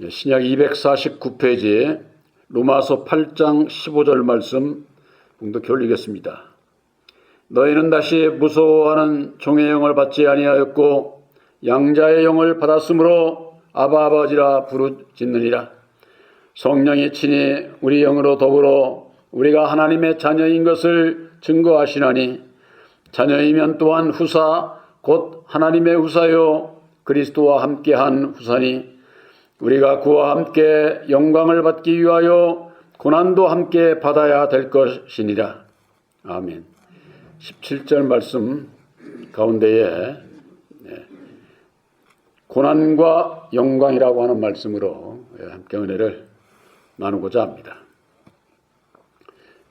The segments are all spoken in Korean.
신약 249페이지 로마서 8장 15절 말씀 봉독해 올리겠습니다. 너희는 다시 무서워하는 종의 영을 받지 아니하였고 양자의 영을 받았으므로 아바 아버지라 부르짖느니라. 성령이 친히 우리 영으로 더불어 우리가 하나님의 자녀인 것을 증거하시나니 자녀이면 또한 후사 곧 하나님의 후사요 그리스도와 함께한 후사니 우리가 그와 함께 영광을 받기 위하여 고난도 함께 받아야 될 것이니라. 아멘. 17절 말씀 가운데에 고난과 영광이라고 하는 말씀으로 함께 은혜를 나누고자 합니다.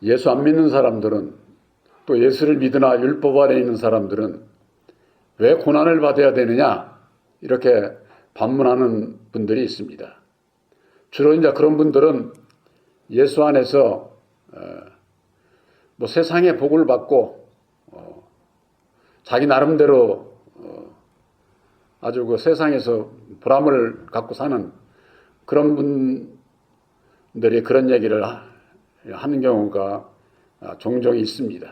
예수 안 믿는 사람들은 또 예수를 믿으나 율법 아래 있는 사람들은 왜 고난을 받아야 되느냐 이렇게 반문하는 분들이 있습니다. 주로 이제 그런 분들은 예수 안에서 세상의 복을 받고 자기 나름대로 아주 그 세상에서 보람을 갖고 사는 그런 분들이 그런 얘기를 하는 경우가 종종 있습니다.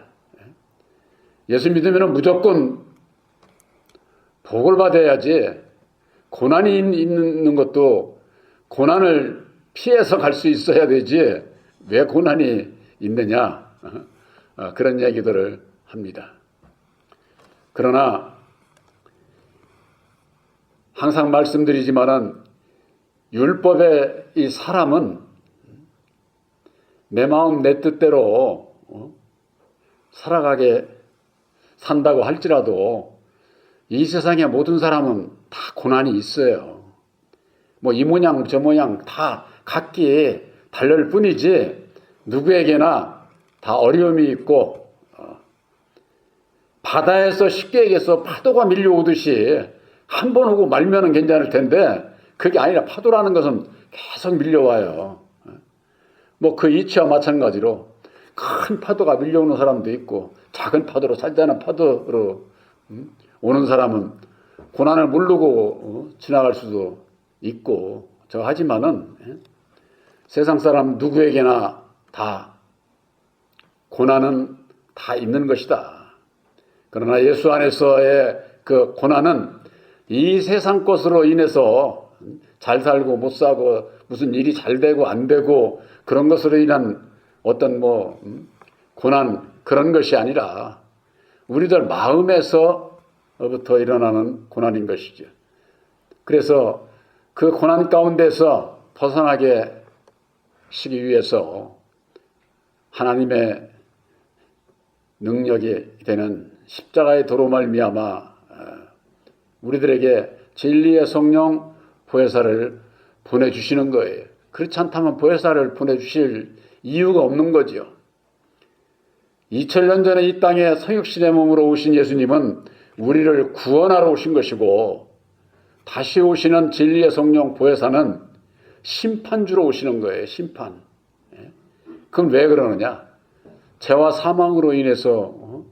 예수 믿으면 무조건 복을 받아야지 고난이 있는 것도 고난을 피해서 갈 수 있어야 되지 왜 고난이 있느냐 그런 얘기들을 합니다. 그러나 항상 말씀드리지만은 율법의 이 사람은 내 마음 내 뜻대로 살아가게 산다고 할지라도 이 세상의 모든 사람은 다 고난이 있어요. 이 모양 저 모양 다 각기 다를 뿐이지 누구에게나 다 어려움이 있고 바다에서 쉽게 얘기해서 파도가 밀려오듯이 한 번 오고 말면은 괜찮을 텐데 그게 아니라 파도라는 것은 계속 밀려와요. 그 이치와 마찬가지로 큰 파도가 밀려오는 사람도 있고 작은 파도로 잔잔한 파도로 오는 사람은 고난을 모르고 지나갈 수도 있고 하지만은 세상 사람 누구에게나 다 고난은 다 있는 것이다. 그러나 예수 안에서의 그 고난은 이 세상 것으로 인해서 잘 살고 못 살고 무슨 일이 잘 되고 안 되고 그런 것으로 인한 어떤 고난 그런 것이 아니라 우리들 마음에서부터 일어나는 고난인 것이죠. 그래서 그 고난 가운데서 벗어나게 하시기 위해서 하나님의 능력이 되는 십자가의 도로 말미암아 우리들에게 진리의 성령 보혜사를 보내주시는 거예요. 그렇지 않다면 보혜사를 보내주실 이유가 없는 거죠. 2000년 전에 이 땅에 성육신의 몸으로 오신 예수님은 우리를 구원하러 오신 것이고 다시 오시는 진리의 성령 보혜사는 심판주로 오시는 거예요. 심판. 그럼 왜 그러느냐? 죄와 사망으로 인해서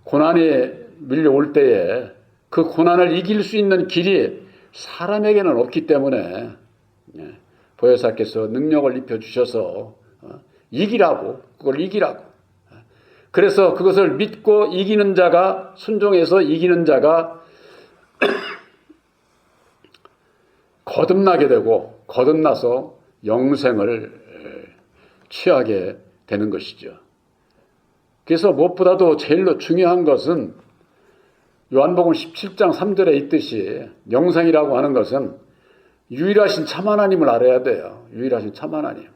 고난이 밀려올 때에 그 고난을 이길 수 있는 길이 사람에게는 없기 때문에 보혜사께서 능력을 입혀주셔서 그걸 이기라고. 그래서 그것을 믿고 이기는 자가 순종해서 이기는 자가 거듭나게 되고 거듭나서 영생을 취하게 되는 것이죠. 그래서 무엇보다도 제일로 중요한 것은 요한복음 17장 3절에 있듯이 영생이라고 하는 것은 유일하신 참 하나님을 알아야 돼요. 유일하신 참 하나님.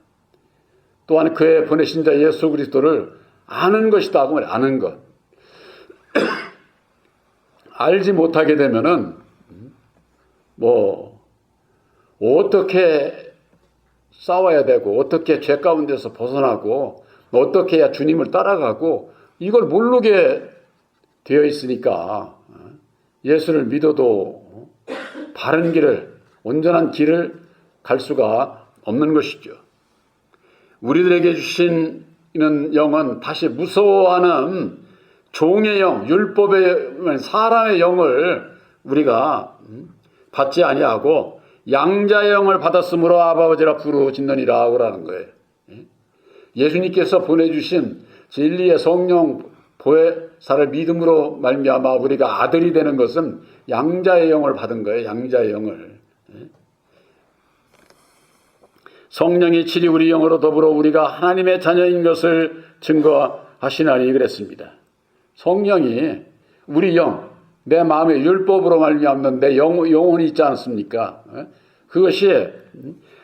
또한 그의 보내신 자 예수 그리스도를 아는 것이다. 아는 것. 알지 못하게 되면은 어떻게 싸워야 되고 어떻게 죄 가운데서 벗어나고 어떻게 해야 주님을 따라가고 이걸 모르게 되어 있으니까 예수를 믿어도 바른 길을 온전한 길을 갈 수가 없는 것이죠. 우리들에게 주시는 영은 다시 무서워하는 종의 영, 율법의 사람의 영을 우리가 받지 아니하고 양자의 영을 받았으므로 아버지라 부르짖느니라 그러는 거예요. 예수님께서 보내주신 진리의 성령 보혜사를 믿음으로 말미암아 우리가 아들이 되는 것은 양자의 영을 받은 거예요. 양자의 영을. 성령이 칠이 우리 영으로 더불어 우리가 하나님의 자녀인 것을 증거하시나니 그랬습니다. 성령이 우리 영, 내 마음의 율법으로 말미암는 내 영혼이 있지 않습니까? 그것이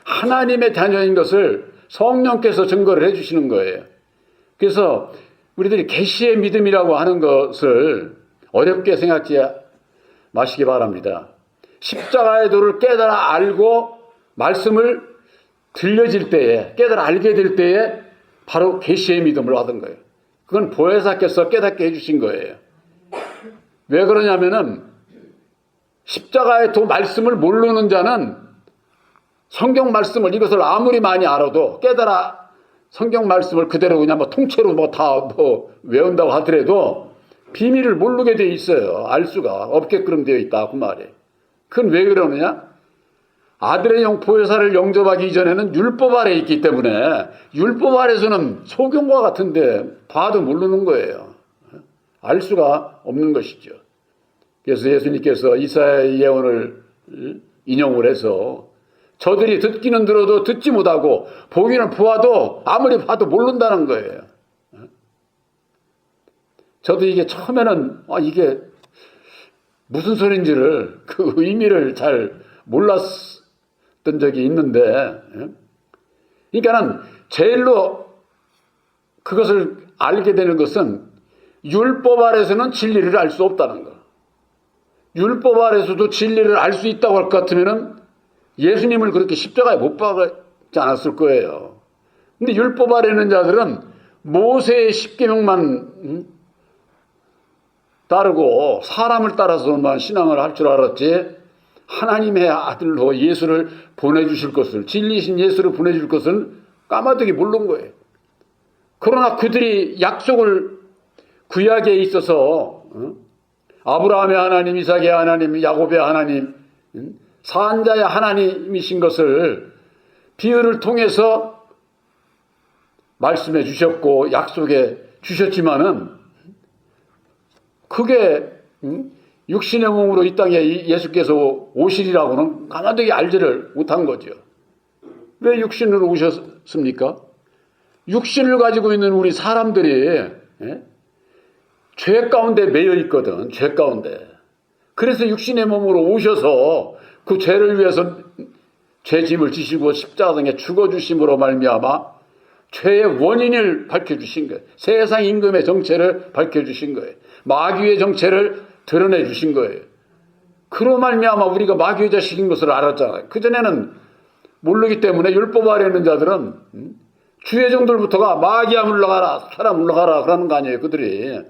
하나님의 자녀인 것을 성령께서 증거를 해주시는 거예요. 그래서 우리들이 계시의 믿음이라고 하는 것을 어렵게 생각지 마시기 바랍니다. 십자가의 도를 깨달아 알고 말씀을 들려질 때에, 깨달아 알게 될 때에 바로 계시의 믿음을 얻은 거예요. 그건 보혜사께서 깨닫게 해주신 거예요. 왜 그러냐면은 십자가의 도 말씀을 모르는 자는 성경 말씀을 이것을 아무리 많이 알아도 깨달아 성경 말씀을 그대로 그냥 통째로 다 외운다고 하더라도 비밀을 모르게 돼 있어요. 알 수가 없게끔 되어 있다 그 말이에요. 그건 왜 그러느냐? 아들의 영 보혜사를 영접하기 이전에는 율법 아래에 있기 때문에 율법 아래에서는 소경과 같은데 봐도 모르는 거예요. 알 수가 없는 것이죠. 그래서 예수님께서 이사야의 예언을 인용을 해서 저들이 듣기는 들어도 듣지 못하고 보기는 보아도 아무리 봐도 모른다는 거예요. 저도 이게 처음에는 이게 무슨 소린지를 그 의미를 잘 몰랐던 적이 있는데, 그러니까는 제일로 그것을 알게 되는 것은 율법 아래서는 진리를 알 수 없다는 거. 율법 아래서도 진리를 알 수 있다고 할 것 같으면은 예수님을 그렇게 십자가에 못 박지 않았을 거예요. 근데 율법 아래 있는 자들은 모세의 십계명만 따르고 사람을 따라서만 신앙을 할 줄 알았지 하나님의 아들로 예수를 보내주실 것을, 진리신 예수를 보내줄 것을 까마득히 모르는 거예요. 그러나 그들이 약속을 구약에 있어서 아브라함의 하나님, 이삭의 하나님, 야곱의 하나님, 산자의 하나님이신 것을 비유를 통해서 말씀해 주셨고 약속해 주셨지만은 그게 육신의 몸으로 이 땅에 예수께서 오시리라고는 가만히 알지를 못한 거죠. 왜 육신으로 오셨습니까? 육신을 가지고 있는 우리 사람들이 죄 가운데 매여 있거든. 죄 가운데. 그래서 육신의 몸으로 오셔서 그 죄를 위해서 죄 짐을 지시고 십자가에 죽어주심으로 말미암아 죄의 원인을 밝혀주신 거예요. 세상 임금의 정체를 밝혀주신 거예요. 마귀의 정체를 드러내 주신 거예요. 그로 말미암아 우리가 마귀의 자식인 것을 알았잖아요. 그전에는 모르기 때문에 율법 아래 있는 자들은 주의 종들부터가 마귀야 물러가라, 사람 물러가라 그러는 거 아니에요. 그들이.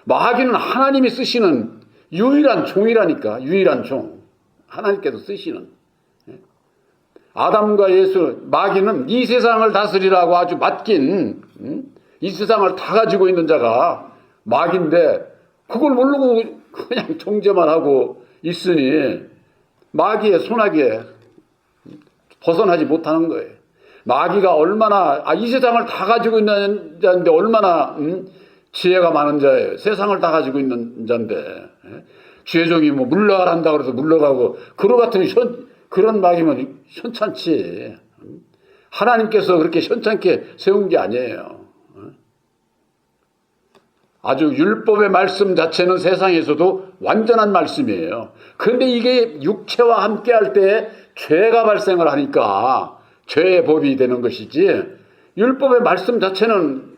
마귀는 하나님이 쓰시는 유일한 종이라니까. 유일한 종. 하나님께서 쓰시는. 아담과 예수, 마귀는 이 세상을 다스리라고 아주 맡긴 이 세상을 다 가지고 있는 자가 마귀인데 그걸 모르고 그냥 정죄만 하고 있으니 마귀의 손아귀에 벗어나지 못하는 거예요. 마귀가 얼마나 이 세상을 다 가지고 있는 자인데 얼마나 지혜가 많은 자예요. 세상을 다 가지고 있는 자인데 주의종이 물러가라 한다 그래서 물러가고 그러 같은 그런 마귀면 현찮지. 하나님께서 그렇게 현찮게 세운 게 아니에요. 아주 율법의 말씀 자체는 세상에서도 완전한 말씀이에요. 그런데 이게 육체와 함께 할 때 죄가 발생을 하니까 죄의 법이 되는 것이지 율법의 말씀 자체는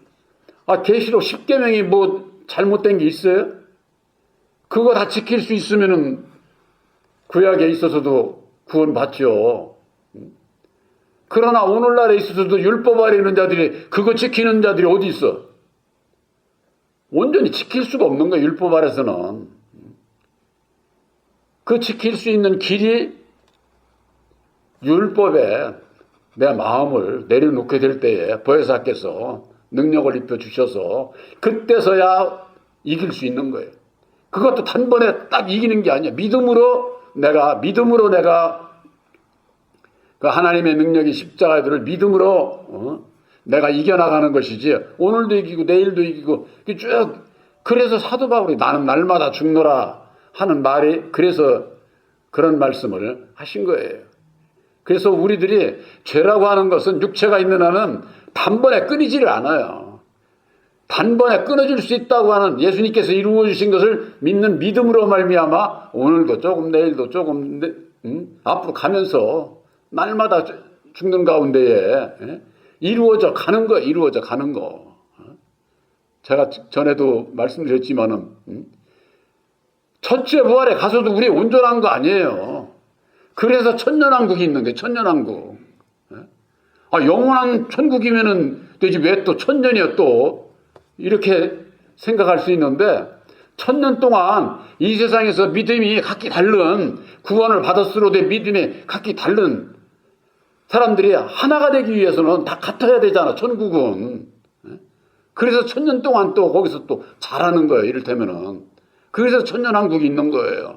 계시록 10계명이 잘못된 게 있어요? 그거 다 지킬 수 있으면은 구약에 있어서도 구원받죠. 그러나 오늘날에 있어서도 율법 아래 있는 자들이 그거 지키는 자들이 어디 있어? 온전히 지킬 수가 없는 거예요. 율법 아래서는. 그 지킬 수 있는 길이 율법에 내 마음을 내려놓게 될 때에 보혜사께서 능력을 입혀주셔서 그때서야 이길 수 있는 거예요. 그것도 단번에 딱 이기는 게 아니야. 믿음으로 내가 그 하나님의 능력이 십자가들을 믿음으로 내가 이겨나가는 것이지. 오늘도 이기고 내일도 이기고 쭉. 그래서 사도 바울이 나는 날마다 죽노라 하는 말이 그래서 그런 말씀을 하신 거예요. 그래서 우리들이 죄라고 하는 것은 육체가 있는 한은 단번에 끊이지를 않아요. 단번에 끊어질 수 있다고 하는 예수님께서 이루어 주신 것을 믿는 믿음으로 말미암아 오늘도 조금 내일도 조금 앞으로 가면서 날마다 죽는 가운데에 이루어져 가는 거, 이루어져 가는 거. 제가 전에도 말씀드렸지만은 첫째 부활에 가서도 우리 온전한 거 아니에요. 그래서 천년왕국이 있는 게 천년왕국. 영원한 천국이면은 되지 왜 또 천년이요 또 이렇게 생각할 수 있는데 천년 동안 이 세상에서 믿음이 각기 다른 구원을 받았으로되 믿음이 각기 다른 사람들이 하나가 되기 위해서는 다 같아야 되잖아 천국은. 그래서 천년 동안 또 거기서 또 잘하는 거예요 이를테면은. 그래서 천년왕국이 있는 거예요.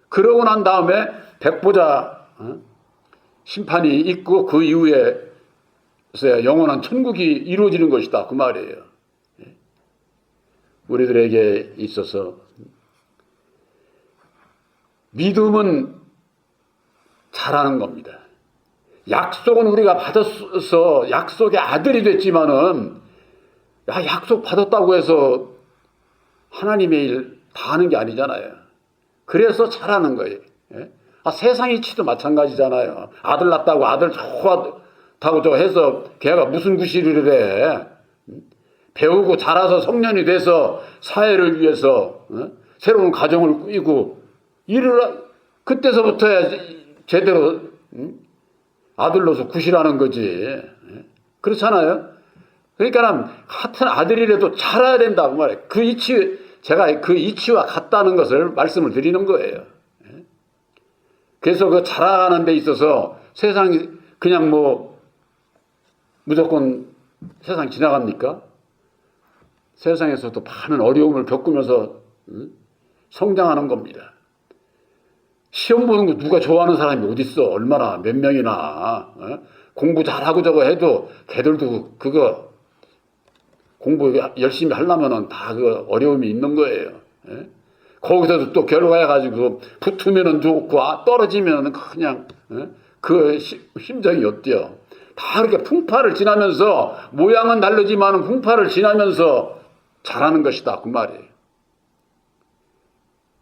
그러고 난 다음에 백보자 심판이 있고 그 이후에 영원한 천국이 이루어지는 것이다 그 말이에요. 우리들에게 있어서 믿음은 잘하는 겁니다. 약속은 우리가 받아서 약속의 아들이 됐지만은 약속 받았다고 해서 하나님의 일 다 하는 게 아니잖아요. 그래서 잘하는 거예요. 세상 이치도 마찬가지잖아요. 아들 낳았다고 아들 좋다고 해서 걔가 무슨 구실을 해. 배우고 자라서 성년이 돼서 사회를 위해서 새로운 가정을 꾸리고 일을 그때서부터야 제대로 아들로서 구실하는 거지. 그렇잖아요. 그러니까 같은 아들이라도 자라야 된다고 말해요. 제가 그 이치와 같다는 것을 말씀을 드리는 거예요. 그래서 그 자라가는 데 있어서 세상이 그냥 무조건 세상 지나갑니까? 세상에서도 많은 어려움을 겪으면서 성장하는 겁니다. 시험 보는 거 누가 좋아하는 사람이 어딨어? 얼마나 몇 명이나 공부 잘하고 저거 해도 걔들도 그거 공부 열심히 하려면은 다 그 어려움이 있는 거예요. 거기서도 또 결과해가지고 붙으면은 좋고 떨어지면은 그냥 그 심정이 어때요? 다 그렇게 풍파를 지나면서 모양은 다르지만은 풍파를 지나면서 잘하는 것이다 그 말이에요.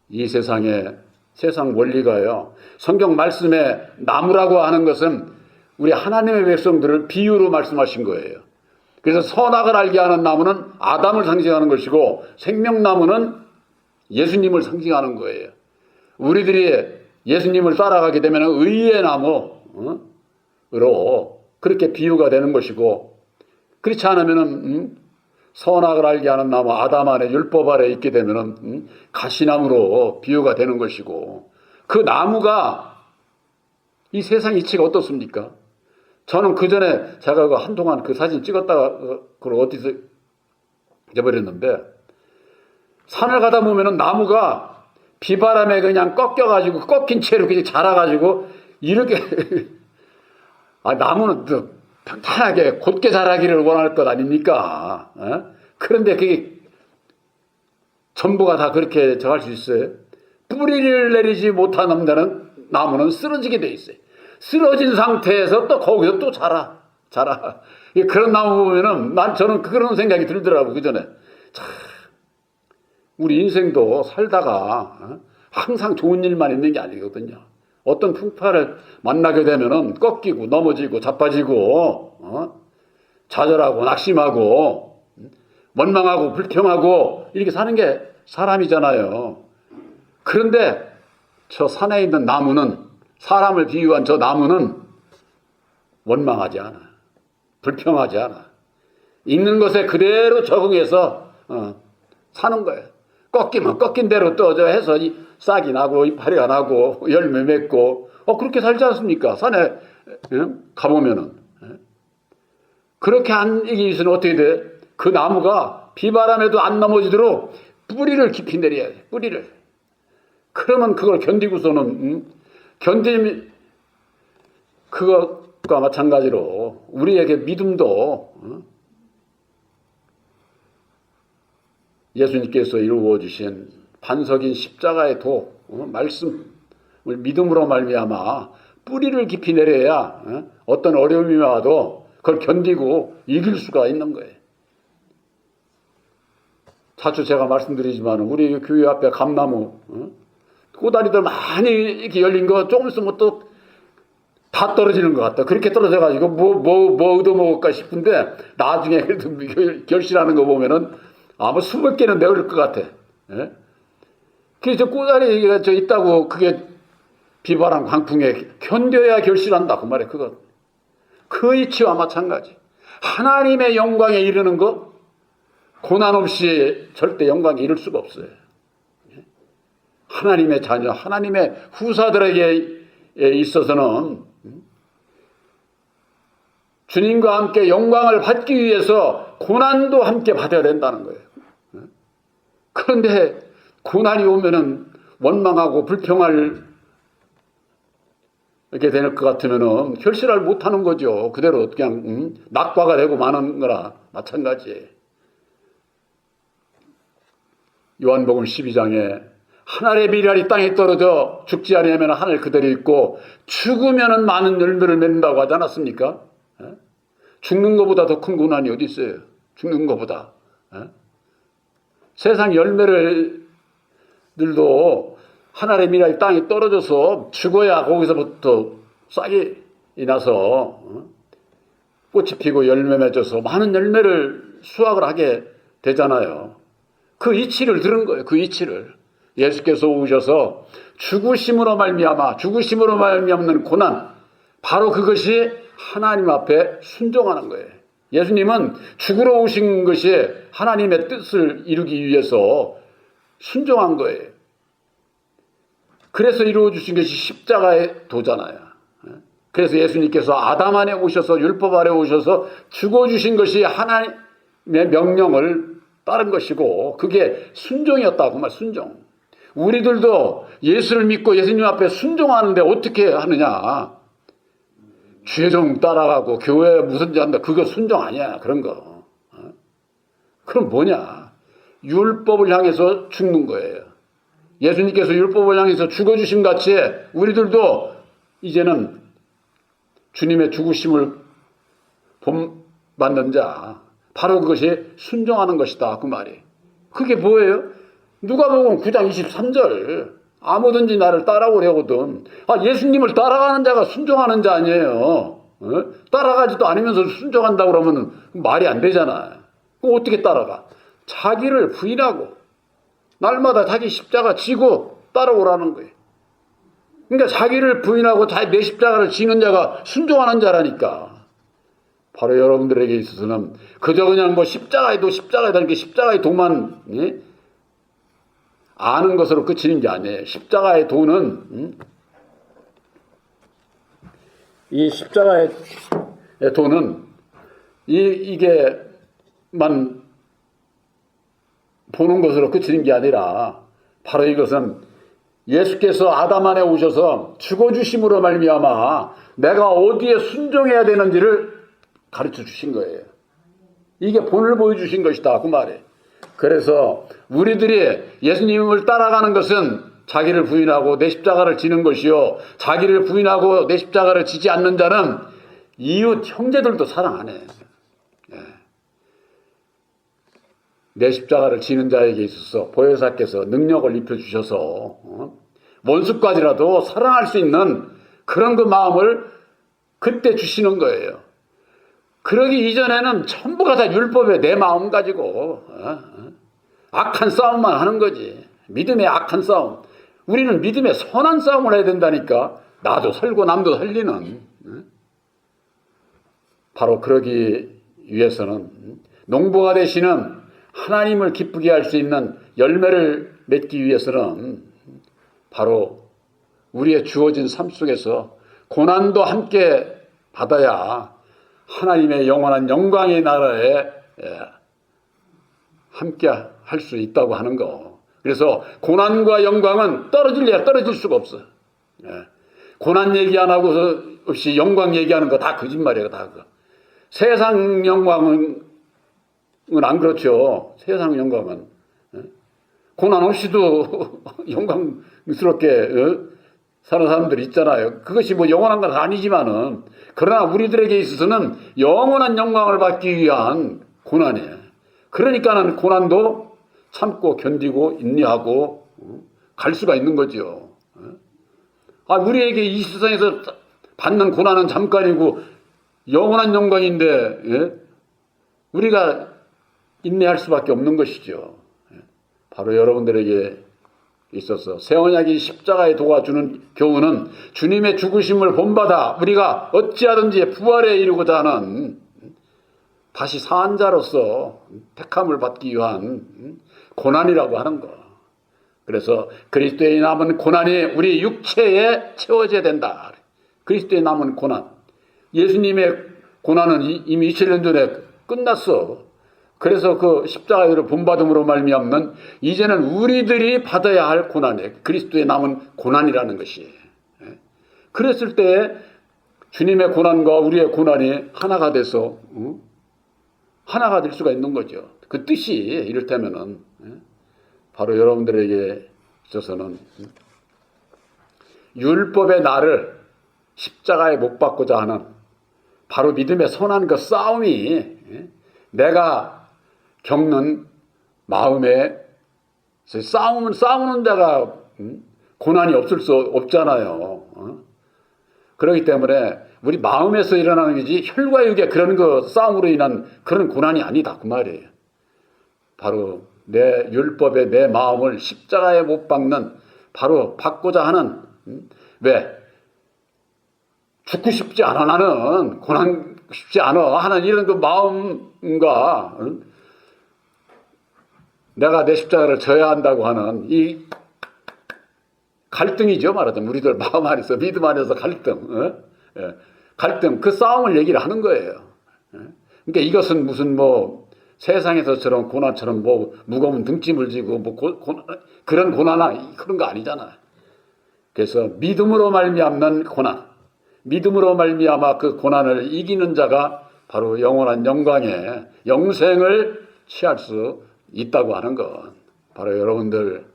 이 세상 원리가요. 성경 말씀에 나무라고 하는 것은 우리 하나님의 백성들을 비유로 말씀하신 거예요. 그래서 선악을 알게 하는 나무는 아담을 상징하는 것이고 생명나무는 예수님을 상징하는 거예요. 우리들이 예수님을 따라가게 되면 의의 나무로 그렇게 비유가 되는 것이고 그렇지 않으면 선악을 알게 하는 나무 아담 안에 율법 아래 있게 되면 가시나무로 비유가 되는 것이고 그 나무가 이 세상 이치가 어떻습니까? 저는 그 전에 제가 한동안 그 사진 찍었다가 그걸 어디서 잊어버렸는데 산을 가다 보면은 나무가 비바람에 그냥 꺾여가지고 꺾인 채로 그냥 자라가지고 이렇게 나무는 또 평탄하게 곧게 자라기를 원할 것 아닙니까? 그런데 그게 전부가 다 그렇게 저할 수 있어요. 뿌리를 내리지 못하는 데는 나무는 쓰러지게 돼 있어요. 쓰러진 상태에서 또 거기서 또 자라. 그런 나무 보면은 저는 그런 생각이 들더라고 그 전에. 참 우리 인생도 살다가 항상 좋은 일만 있는 게 아니거든요. 어떤 풍파를 만나게 되면은 꺾이고 넘어지고 자빠지고 좌절하고 낙심하고 원망하고 불평하고 이렇게 사는 게 사람이잖아요. 그런데 저 산에 있는 나무는 사람을 비유한 저 나무는 원망하지 않아. 불평하지 않아. 있는 것에 그대로 적응해서 사는 거예요. 꺾이면 꺾인 대로 또 저 해서 싹이 나고 이파리가 나고 열매 맺고 그렇게 살지 않습니까? 산에 가보면은 그렇게 하기 위해서는 어떻게 돼? 그 나무가 비바람에도 안 넘어지도록 뿌리를 깊이 내려야 돼. 뿌리를. 그러면 그걸 견디고서는 그것과 마찬가지로 우리에게 믿음도 예수님께서 이루어 주신 반석인 십자가의 말씀을 믿음으로 말미암아 뿌리를 깊이 내려야 어떤 어려움이 와도 그걸 견디고 이길 수가 있는 거예요. 자주 제가 말씀드리지만 우리 교회 앞에 감나무 꼬다리들 많이 이렇게 열린 거 조금 있으면 또 다 떨어지는 것 같다. 그렇게 떨어져가지고 뭐 얻어먹을까 싶은데 나중에 그래도 결실하는 거 보면은 아마 수백 개는 내올 것 같아. 예? 그래서 꼬다리가 저 있다고 그게 비바람 광풍에 견뎌야 결실한다. 그 말이에요. 그거. 그 이치와 마찬가지. 하나님의 영광에 이르는 거 고난 없이 절대 영광에 이를 수가 없어요. 하나님의 자녀, 하나님의 후사들에게 있어서는 주님과 함께 영광을 받기 위해서 고난도 함께 받아야 된다는 거예요. 그런데 고난이 오면은 원망하고 불평할 이렇게 될 것 같으면은 결실을 못하는 거죠. 그대로 그냥 낙과가 되고 마는 거나 마찬가지예요. 요한복음 12장에 하늘의 미랄이 땅에 떨어져 죽지 아니하면 하늘 그대로 있고 죽으면은 많은 열매를 맺는다고 하지 않았습니까? 죽는 것보다 더 큰 고난이 어디 있어요? 죽는 것보다. 세상 열매들도 하늘의 미랄이 땅에 떨어져서 죽어야 거기서부터 싹이 나서 꽃이 피고 열매 맺어서 많은 열매를 수확을 하게 되잖아요. 그 이치를 들은 거예요. 그 이치를. 예수께서 오셔서 죽으심으로 말미암는 고난, 바로 그것이 하나님 앞에 순종하는 거예요. 예수님은 죽으러 오신 것이 하나님의 뜻을 이루기 위해서 순종한 거예요. 그래서 이루어 주신 것이 십자가의 도잖아요. 그래서 예수님께서 아담 안에 오셔서 율법 아래 오셔서 죽어주신 것이 하나님의 명령을 따른 것이고 그게 순종이었다고 말 순종. 우리들도 예수를 믿고 예수님 앞에 순종하는데 어떻게 하느냐. 죄종 따라가고 교회 무슨지 한다. 그거 순종 아니야. 그런 거. 그럼 뭐냐. 율법을 향해서 죽는 거예요. 예수님께서 율법을 향해서 죽어주심 같이 우리들도 이제는 주님의 죽으심을 본받는 자, 바로 그것이 순종하는 것이다. 그 말이. 그게 뭐예요? 누가복음 9장 23절. 아무든지 나를 따라오려거든. 예수님을 따라가는 자가 순종하는 자 아니에요. 따라가지도 않으면서 순종한다고 그러면 말이 안 되잖아. 그럼 어떻게 따라가? 자기를 부인하고 날마다 자기 십자가 지고 따라오라는 거예요. 그러니까 자기를 부인하고 내 십자가를 지는 자가 순종하는 자라니까. 바로 여러분들에게 있어서는 그저 그냥 십자가에도 이렇게 십자가의 도만 아는 것으로 그치는 게 아니에요. 십자가의 도는 이 십자가의 도는 이게만 보는 것으로 그치는 게 아니라 바로 이것은 예수께서 아담 안에 오셔서 죽어주심으로 말미암아 내가 어디에 순종해야 되는지를 가르쳐 주신 거예요. 이게 본을 보여주신 것이다. 그 말이에요. 그래서 우리들이 예수님을 따라가는 것은 자기를 부인하고 내 십자가를 지는 것이요. 자기를 부인하고 내 십자가를 지지 않는 자는 이웃 형제들도 사랑 안 해. 내 십자가를 지는 자에게 있어서 보혜사께서 능력을 입혀주셔서 원수까지라도 사랑할 수 있는 그런 그 마음을 그때 주시는 거예요. 그러기 이전에는 전부가 다 율법에 내 마음 가지고 악한 싸움만 하는 거지. 믿음의 악한 싸움. 우리는 믿음의 선한 싸움을 해야 된다니까. 나도 살고 남도 살리는. 바로 그러기 위해서는 농부가 되시는 하나님을 기쁘게 할 수 있는 열매를 맺기 위해서는 바로 우리의 주어진 삶 속에서 고난도 함께 받아야 하나님의 영원한 영광의 나라에 함께 할 수 있다고 하는 거. 그래서 고난과 영광은 떨어질 수가 없어. 고난 얘기 안 하고서 없이 영광 얘기하는 거 다 거짓말이에요. 다 그거. 세상 영광은 안 그렇죠. 세상 영광은 고난 없이도 영광스럽게 사는 사람들이 있잖아요. 그것이 뭐 영원한 건 아니지만은 그러나 우리들에게 있어서는 영원한 영광을 받기 위한 고난이에요. 그러니까는 고난도 참고 견디고 인내하고 갈 수가 있는 거죠. 우리에게 이 세상에서 받는 고난은 잠깐이고 영원한 영광인데 우리가 인내할 수밖에 없는 것이죠. 바로 여러분들에게 있어서 새 언약이 십자가에 도와주는 교훈은 주님의 죽으심을 본받아 우리가 어찌하든지 부활에 이르고자 하는 다시 산 자로서 택함을 받기 위한 고난이라고 하는 거. 그래서 그리스도의 남은 고난이 우리 육체에 채워져야 된다. 그리스도의 남은 고난. 예수님의 고난은 이미 2000년 전에 끝났어. 그래서 그 십자가를 본받음으로 말미암는 이제는 우리들이 받아야 할 고난이에요. 그리스도의 남은 고난이라는 것이. 그랬을 때 주님의 고난과 우리의 고난이 하나가 돼서 하나가 될 수가 있는 거죠. 그 뜻이 이를테면은 바로 여러분들에게 있어서는 율법의 나를 십자가에 못 박고자 하는 바로 믿음의 선한 그 싸움이 내가 겪는 마음에 싸우는 데가 고난이 없을 수 없잖아요. 그렇기 때문에 우리 마음에서 일어나는 거지 혈과 육의 그런 그 싸움으로 인한 그런 고난이 아니다 그 말이에요. 바로 내 율법에 내 마음을 십자가에 못 박는 바로 받고자 하는 왜 죽고 싶지 않아 나는 고난 싶지 않아 하는 이런 그 마음과 내가 내 십자가를 져야 한다고 하는 이 갈등이죠. 말하자면 우리들 마음 안에서 믿음 안에서 갈등 그 싸움을 얘기를 하는 거예요. 그러니까 이것은 무슨 뭐 세상에서처럼 고난처럼 뭐 무거운 등짐을 지고 뭐 그런 고난 그런 거 아니잖아. 그래서 믿음으로 말미암는 고난, 믿음으로 말미암아 그 고난을 이기는 자가 바로 영원한 영광의 영생을 취할 수 있다고 하는 것. 바로 여러분들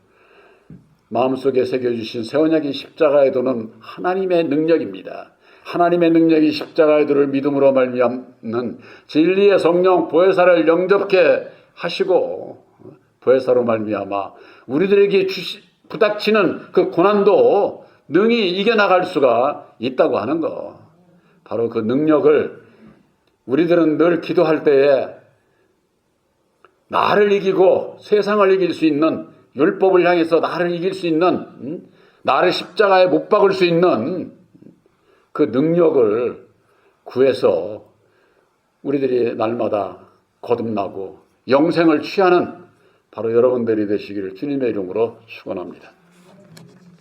마음속에 새겨주신 새 언약인 십자가의 도는 하나님의 능력입니다. 하나님의 능력이 십자가의 도를 믿음으로 말미암는 진리의 성령 보혜사를 영접케 하시고 보혜사로 말미암아 우리들에게 부닥치는 그 고난도 능히 이겨나갈 수가 있다고 하는 것. 바로 그 능력을 우리들은 늘 기도할 때에 나를 이기고 세상을 이길 수 있는 율법을 향해서 나를 이길 수 있는 나를 십자가에 못 박을 수 있는 그 능력을 구해서 우리들이 날마다 거듭나고 영생을 취하는 바로 여러분들이 되시기를 주님의 이름으로 축원합니다.